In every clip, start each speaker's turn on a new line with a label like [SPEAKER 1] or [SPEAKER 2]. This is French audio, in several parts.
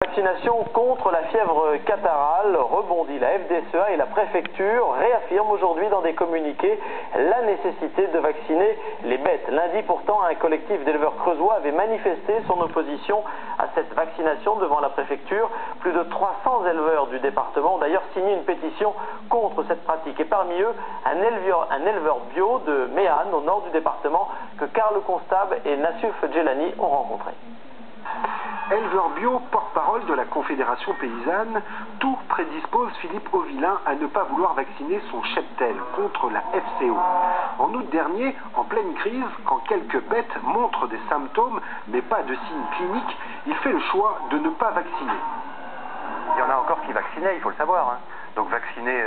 [SPEAKER 1] Vaccination contre la fièvre catarrhale rebondit. La FDSEA et la préfecture réaffirment aujourd'hui dans des communiqués la nécessité de vacciner les bêtes. Lundi pourtant, un collectif d'éleveurs creusois avait manifesté son opposition à cette vaccination devant la préfecture. Plus de 300 éleveurs du département ont d'ailleurs signé une pétition contre cette pratique. Et parmi eux, un éleveur bio de Méhane, au nord du département, que Karl Constab et Nassuf Djelani ont rencontré.
[SPEAKER 2] Éleveur bio, porte-parole de la Confédération paysanne, tout prédispose Philippe Auvillain à ne pas vouloir vacciner son cheptel contre la FCO. En août dernier, en pleine crise, quand quelques bêtes montrent des symptômes mais pas de signes cliniques, il fait le choix de ne pas vacciner.
[SPEAKER 3] Il y en a encore qui vaccinaient, il faut le savoir. Donc vacciner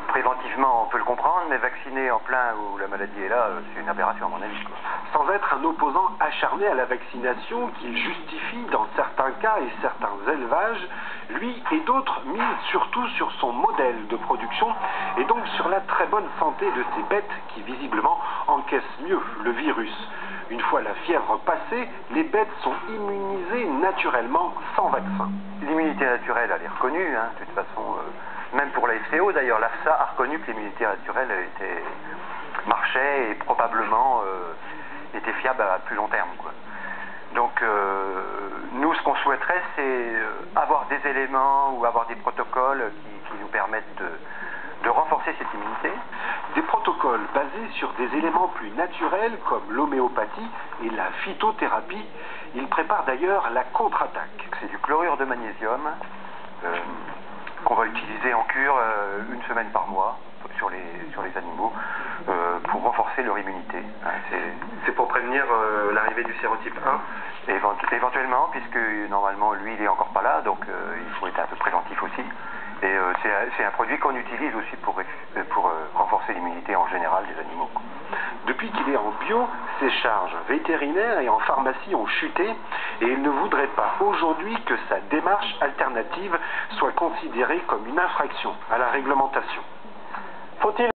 [SPEAKER 3] préventivement, on peut le comprendre, mais vacciner en plein où la maladie est là, c'est une aberration à mon avis.
[SPEAKER 2] Sans être un opposant acharné à la vaccination qu'il justifie dans certains cas et certains élevages, lui et d'autres misent surtout sur son modèle de production et donc sur la très bonne santé de ces bêtes qui visiblement encaissent mieux le virus. Une fois la fièvre passée, les bêtes sont immunisées naturellement sans vaccin.
[SPEAKER 3] L'immunité naturelle, elle est reconnue, de toute façon, même pour la FCO d'ailleurs, l'AFSA a reconnu que l'immunité naturelle marchait et probablement était fiable à plus long terme, quoi. Donc nous, ce qu'on souhaiterait, c'est avoir des éléments ou avoir des protocoles qui nous permettent de renforcer cette immunité.
[SPEAKER 2] Des protocoles basés sur des éléments plus naturels comme l'homéopathie et la phytothérapie. Ils préparent d'ailleurs la contre-attaque.
[SPEAKER 3] C'est du chlorure de magnésium qu'on va utiliser en cure une semaine par mois sur les animaux pour renforcer leur immunité.
[SPEAKER 4] C'est pour prévenir l'arrivée du sérotype 1
[SPEAKER 3] éventuellement, puisque normalement lui il est encore pas là, donc il faut être un peu préventif aussi. Et c'est un produit qu'on utilise aussi pour renforcer l'immunité en général des animaux.
[SPEAKER 2] Depuis qu'il est en bio, ses charges vétérinaires et en pharmacie ont chuté et il ne voudrait pas aujourd'hui que sa démarche alternative soit considérée comme une infraction à la réglementation.
[SPEAKER 1] Faut-il